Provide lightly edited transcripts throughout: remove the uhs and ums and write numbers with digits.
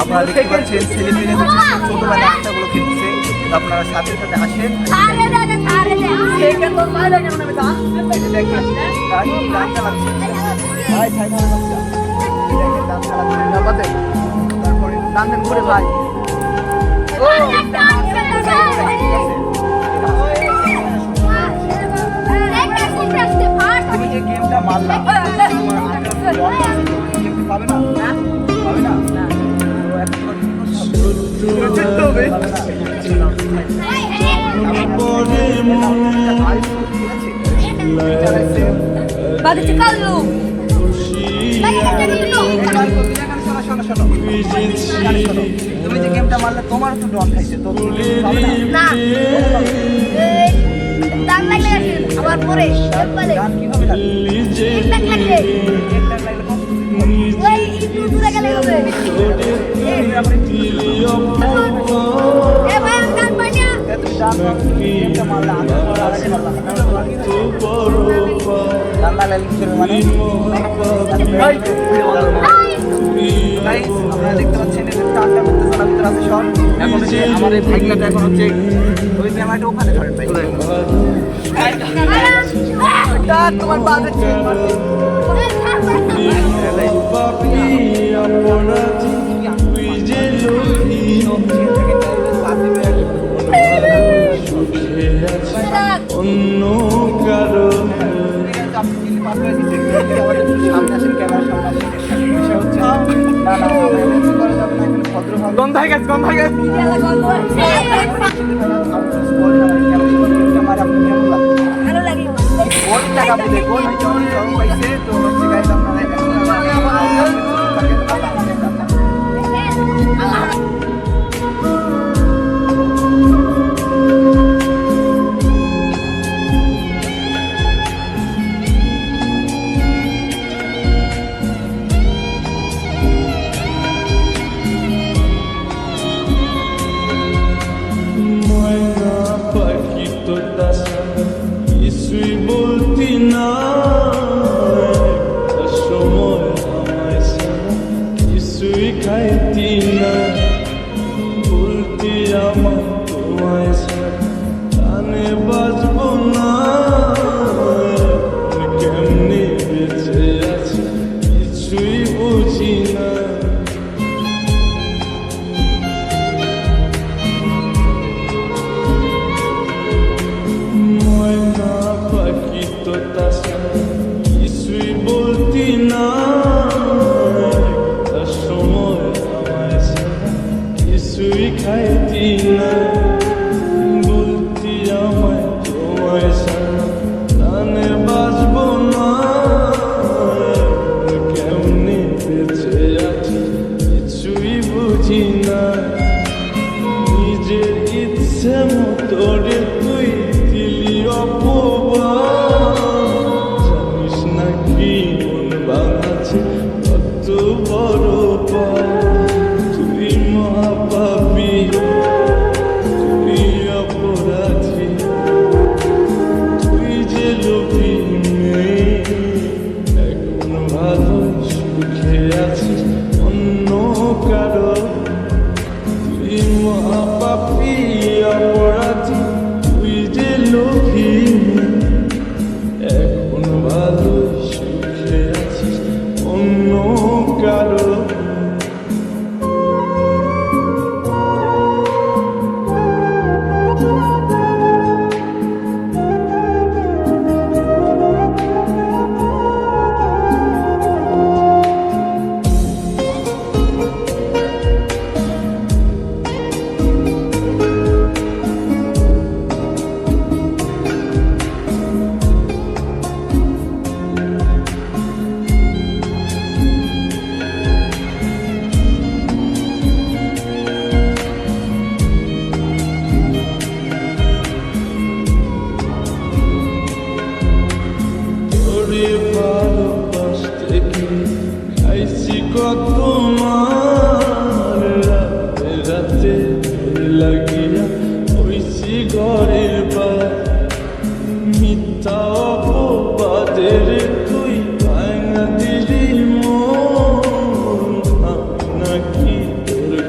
আপনারা দেখতে পাচ্ছেন ছেলে মেয়ে হচ্ছে ছোটবেলায় আটটাগুলো খেলছে। আপনারা সাথে সাথে আসেন। দেখেন গাড়ি গান চালাচ্ছে ভাই, গান চালাচ্ছে। তারপরে গান দেন করে ভাই। তুমি যে গেমটা মারলা পাবে না, পাবে না। তুমি যে গেমটা মারলে তোমার তো ডন খাইছে তো আবার পরে কিভাবে লাগবে আপনারা দেখতে পাচ্ছেন টাকা করতে চলার ভিতরে আছে সব। এখন আমার এই ভাইগুলাটা এখন হচ্ছে ওই ক্যামেরাটা ওখানে ধরেন ভাই। তোমার বাজে অন্য কারো গন্ধায় গেছে ভালো লাগে কিছুই বলতি না, সময় আমায় ছাড়া কিছুই খাইতি না, বলতি আমার তোমায় ছাড়া কানে বাজব না, কেমনে বেঁচে আছি কিছুই বুঝি না। কিছুই বলতি না, সময় আমায় ছাড়া কিছুই খাইতি না, বলতি আমায় তোমায় ছাড়া কানে বাজব না, কেমনে বেঁচে আছি কিছুই বুঝি না। নিজের ইচ্ছে মতো রে তুই দিলি অপবাদ, জানিস না কি মন ভাঙাছে কত বড় পাপ, তুই মহাপাপী তুই অপরাধী, তুই যে লোভী মেয়ে এখন ভালো সুখে আছিস অন্য কারো, তুই মহাপাপী অপরাধী তুই যে লোভী এখন ভালো সুখে আছিস অন্য কারো।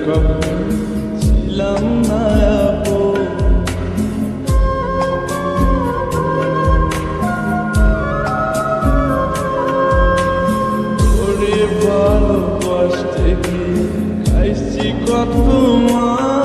কখন ছিলাম না আপন। ওরে ভালোবাসতে গিয়ে খাইছি কত মা